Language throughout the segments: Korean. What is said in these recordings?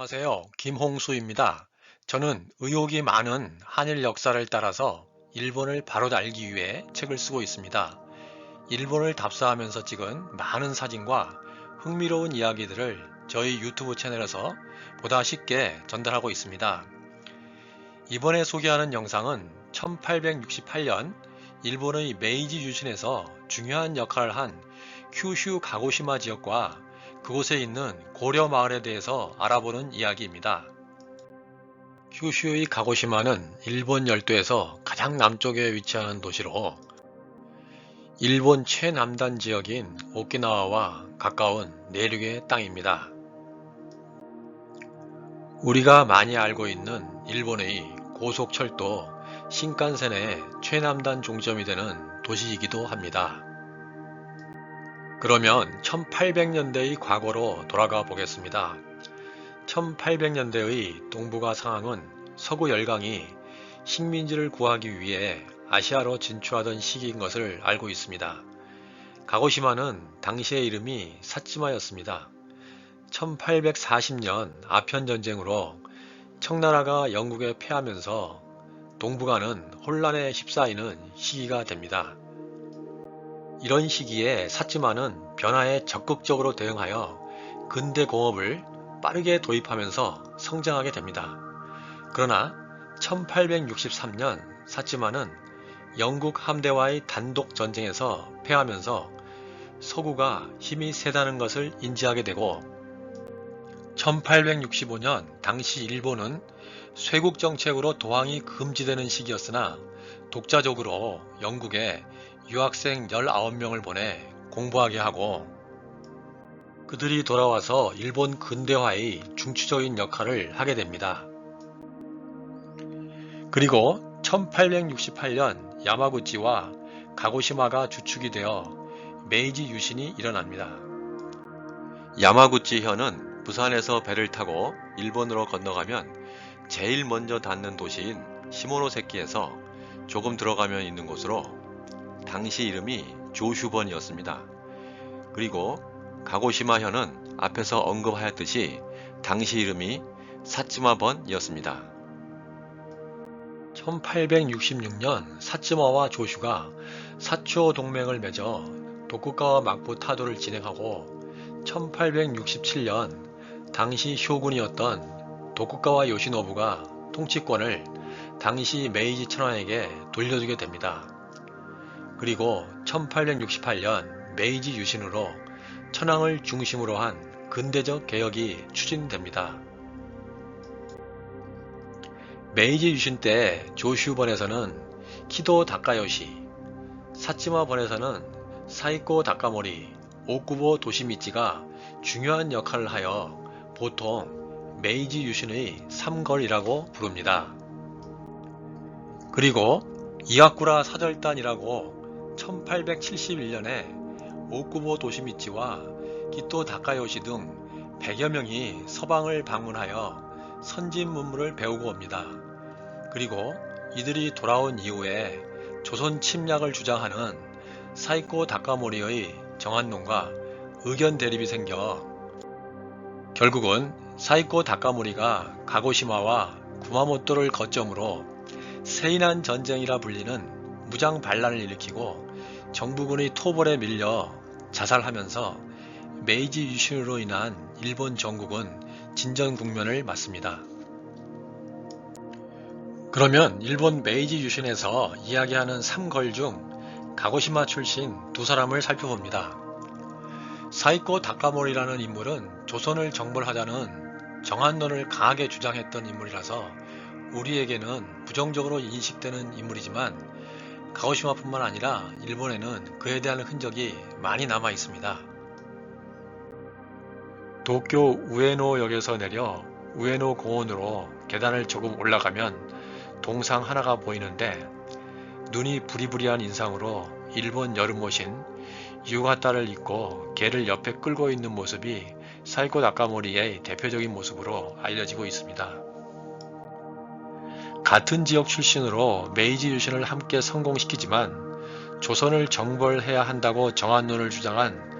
안녕하세요. 김홍수입니다. 저는 의혹이 많은 한일 역사를 따라서 일본을 바로 알기 위해 책을 쓰고 있습니다. 일본을 답사하면서 찍은 많은 사진과 흥미로운 이야기들을 저희 유튜브 채널에서 보다 쉽게 전달하고 있습니다. 이번에 소개하는 영상은 1868년 일본의 메이지 유신에서 중요한 역할을 한 큐슈 가고시마 지역과 그곳에 있는 고려 마을에 대해서 알아보는 이야기입니다. 큐슈의 가고시마는 일본 열도에서 가장 남쪽에 위치하는 도시로 일본 최남단 지역인 오키나와와 가까운 내륙의 땅입니다. 우리가 많이 알고 있는 일본의 고속철도 신칸센의 최남단 종점이 되는 도시이기도 합니다. 그러면 1800년대의 과거로 돌아가 보겠습니다. 1800년대의 동북아 상황은 서구 열강이 식민지를 구하기 위해 아시아로 진출하던 시기인 것을 알고 있습니다. 가고시마는 당시의 이름이 사츠마였습니다. 1840년 아편전쟁으로 청나라가 영국에 패하면서 동북아는 혼란에 휩싸이는 시기가 됩니다. 이런 시기에 사츠마는 변화에 적극적으로 대응하여 근대 공업을 빠르게 도입하면서 성장하게 됩니다. 그러나 1863년 사츠마는 영국 함대와의 단독 전쟁에서 패하면서 서구가 힘이 세다는 것을 인지하게 되고 1865년 당시 일본은 쇄국 정책으로 도항이 금지되는 시기였으나 독자적으로 영국에 유학생 19명을 보내 공부하게 하고 그들이 돌아와서 일본 근대화의 중추적인 역할을 하게 됩니다. 그리고 1868년 야마구치와 가고시마가 주축이 되어 메이지 유신이 일어납니다. 야마구치현은 부산에서 배를 타고 일본으로 건너가면 제일 먼저 닿는 도시인 시모노세키에서 조금 들어가면 있는 곳으로 당시 이름이 조슈번이었습니다. 그리고 가고시마현은 앞에서 언급하였듯이 당시 이름이 사츠마번이었습니다. 1866년 사츠마와 조슈가 사츠오 동맹을 맺어 도쿠가와 막부 타도를 진행하고 1867년 당시 쇼군이었던 도쿠가와 요시노부가 통치권을 당시 메이지 천황에게 돌려주게 됩니다. 그리고 1868년 메이지 유신으로 천황을 중심으로 한 근대적 개혁이 추진됩니다. 메이지 유신 때 조슈번에서는 키도 다카요시, 사츠마번에서는 사이코 다카모리, 오쿠보 도시미치가 중요한 역할을 하여 보통 메이지 유신의 삼걸이라고 부릅니다. 그리고 이와쿠라 사절단이라고 1871년에 오쿠보 도시미치와 기토 다카요시 등 100여 명이 서방을 방문하여 선진 문물을 배우고 옵니다. 그리고 이들이 돌아온 이후에 조선 침략을 주장하는 사이코 다카모리의 정한론과 의견 대립이 생겨 결국은 사이코 다카모리가 가고시마와 구마모토를 거점으로 세인한 전쟁이라 불리는 무장 반란을 일으키고 정부군의 토벌에 밀려 자살하면서 메이지 유신으로 인한 일본 전국은 진전 국면을 맞습니다. 그러면 일본 메이지 유신에서 이야기하는 삼걸 중 가고시마 출신 두 사람을 살펴봅니다. 사이코 다카모리라는 인물은 조선을 정벌하자는 정한론을 강하게 주장했던 인물이라서 우리에게는 부정적으로 인식되는 인물이지만 가고시마뿐만 아니라 일본에는 그에 대한 흔적이 많이 남아 있습니다. 도쿄 우에노역에서 내려 우에노 공원으로 계단을 조금 올라가면 동상 하나가 보이는데 눈이 부리부리한 인상으로 일본 여름옷인 유가타를 입고 개를 옆에 끌고 있는 모습이 사이코 다카모리의 대표적인 모습으로 알려지고 있습니다. 같은 지역 출신으로 메이지 유신을 함께 성공시키지만 조선을 정벌해야 한다고 정한론을 주장한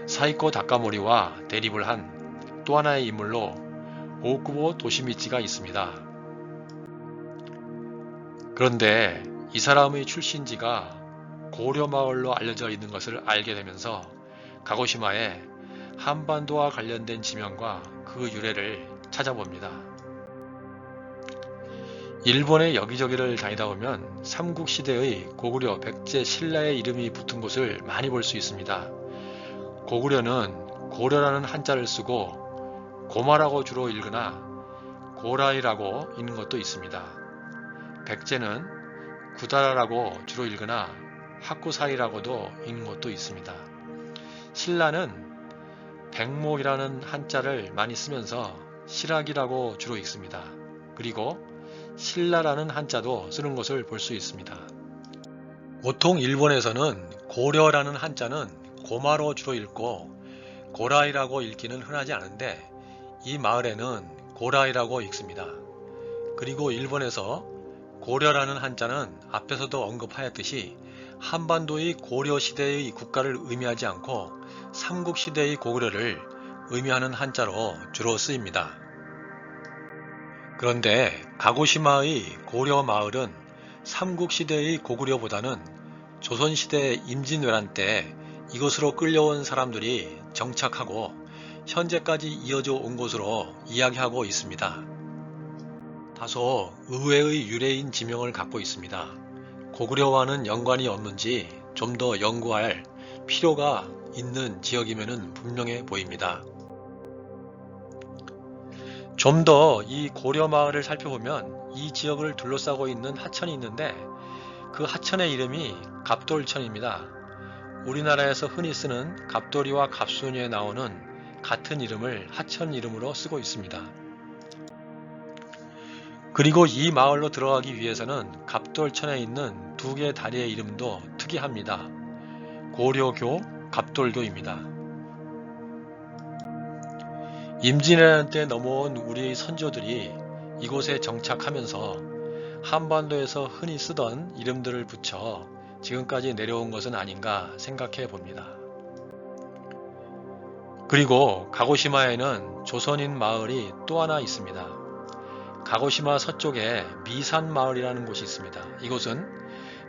사이코 다카모리와 대립을 한 또 하나의 인물로 오쿠보 도시미치가 있습니다. 그런데 이 사람의 출신지가 고려마을로 알려져 있는 것을 알게 되면서 가고시마에 한반도와 관련된 지명과 그 유래를 찾아봅니다. 일본의 여기저기를 다니다 보면 삼국시대의 고구려, 백제, 신라의 이름이 붙은 곳을 많이 볼 수 있습니다. 고구려는 고려라는 한자를 쓰고 고마라고 주로 읽으나 고라이라고 읽는 것도 있습니다. 백제는 구다라라고 주로 읽으나 하쿠사이라고도 읽는 것도 있습니다. 신라는 백목이라는 한자를 많이 쓰면서 실학이라고 주로 읽습니다. 그리고 신라라는 한자도 쓰는 것을 볼 수 있습니다. 보통 일본에서는 고려라는 한자는 고마로 주로 읽고 고라이라고 읽기는 흔하지 않은데 이 마을에는 고라이라고 읽습니다. 그리고 일본에서 고려라는 한자는 앞에서도 언급하였듯이 한반도의 고려시대의 국가를 의미하지 않고 삼국시대의 고구려를 의미하는 한자로 주로 쓰입니다. 그런데 가고시마의 고려 마을은 삼국시대의 고구려보다는 조선시대 임진왜란 때 이곳으로 끌려온 사람들이 정착하고 현재까지 이어져 온 곳으로 이야기하고 있습니다. 다소 의외의 유래인 지명을 갖고 있습니다. 고구려와는 연관이 없는지 좀 더 연구할 필요가 있는 지역임에는 분명해 보입니다. 좀 더 이 고려 마을을 살펴보면 이 지역을 둘러싸고 있는 하천이 있는데 그 하천의 이름이 갑돌천입니다. 우리나라에서 흔히 쓰는 갑돌이와 갑순이에 나오는 같은 이름을 하천 이름으로 쓰고 있습니다. 그리고 이 마을로 들어가기 위해서는 갑돌천에 있는 두 개의 다리의 이름도 특이합니다. 고려교, 갑돌교입니다. 임진왜란 때 넘어온 우리의 선조들이 이곳에 정착하면서 한반도에서 흔히 쓰던 이름들을 붙여 지금까지 내려온 것은 아닌가 생각해 봅니다. 그리고 가고시마에는 조선인 마을이 또 하나 있습니다. 가고시마 서쪽에 미산마을이라는 곳이 있습니다. 이곳은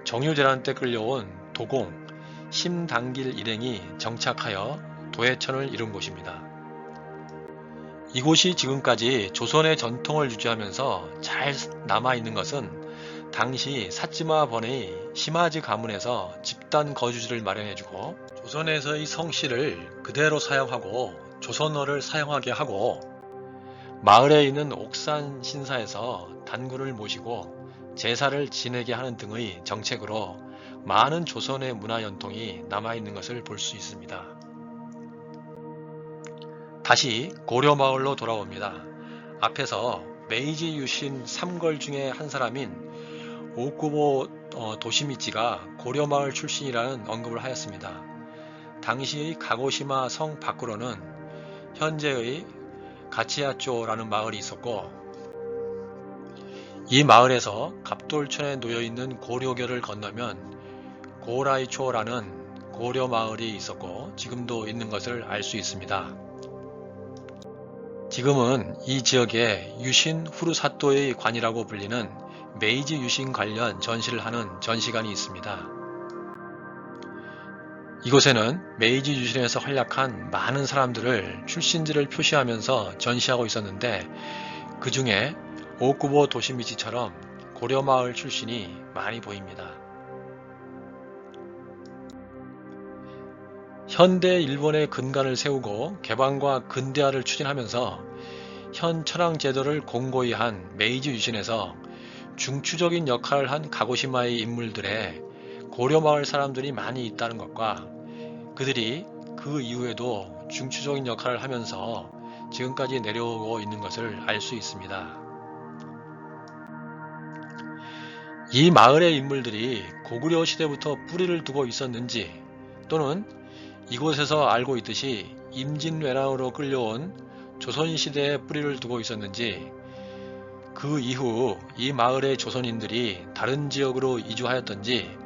정유재란 때 끌려온 도공, 심당길 일행이 정착하여 도해천을 이룬 곳입니다. 이곳이 지금까지 조선의 전통을 유지하면서 잘 남아있는 것은 당시 사찌마 번의 시마지 가문에서 집단 거주지를 마련해주고 조선에서의 성씨를 그대로 사용하고 조선어를 사용하게 하고 마을에 있는 옥산 신사에서 단군을 모시고 제사를 지내게 하는 등의 정책으로 많은 조선의 문화 연통이 남아있는 것을 볼 수 있습니다. 다시 고려마을로 돌아옵니다. 앞에서 메이지 유신 3걸 중에 한 사람인 오쿠보 도시미치가 고려마을 출신이라는 언급을 하였습니다. 당시의 가고시마 성 밖으로는 현재의 가치야초라는 마을이 있었고 이 마을에서 갑돌천에 놓여있는 고려교를 건너면 고라이초라는 고려 마을이 있었고 지금도 있는 것을 알 수 있습니다. 지금은 이 지역에 유신 후르사토의 관이라고 불리는 메이지 유신 관련 전시를 하는 전시관이 있습니다. 이곳에는 메이지 유신에서 활약한 많은 사람들을 출신지를 표시하면서 전시하고 있었는데 그 중에 오쿠보 도시미치처럼 고려마을 출신이 많이 보입니다. 현대 일본의 근간을 세우고 개방과 근대화를 추진하면서 현 천황 제도를 공고히 한 메이지 유신에서 중추적인 역할을 한 가고시마의 인물들의 고려마을 사람들이 많이 있다는 것과 그들이 그 이후에도 중추적인 역할을 하면서 지금까지 내려오고 있는 것을 알 수 있습니다. 이 마을의 인물들이 고구려 시대부터 뿌리를 두고 있었는지 또는 이곳에서 알고 있듯이 임진왜란으로 끌려온 조선시대에 뿌리를 두고 있었는지 그 이후 이 마을의 조선인들이 다른 지역으로 이주하였던지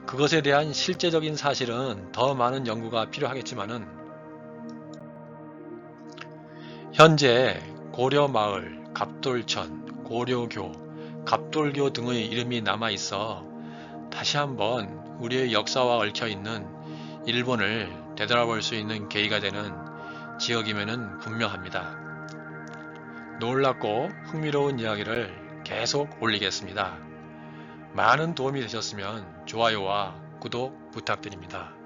그것에 대한 실제적인 사실은 더 많은 연구가 필요하겠지만은 현재 고려마을, 갑돌천, 고려교, 갑돌교 등의 이름이 남아 있어 다시 한번 우리의 역사와 얽혀있는 일본을 되돌아볼 수 있는 계기가 되는 지역임에는 분명합니다. 놀랍고 흥미로운 이야기를 계속 올리겠습니다. 많은 도움이 되셨으면 좋아요와 구독 부탁드립니다.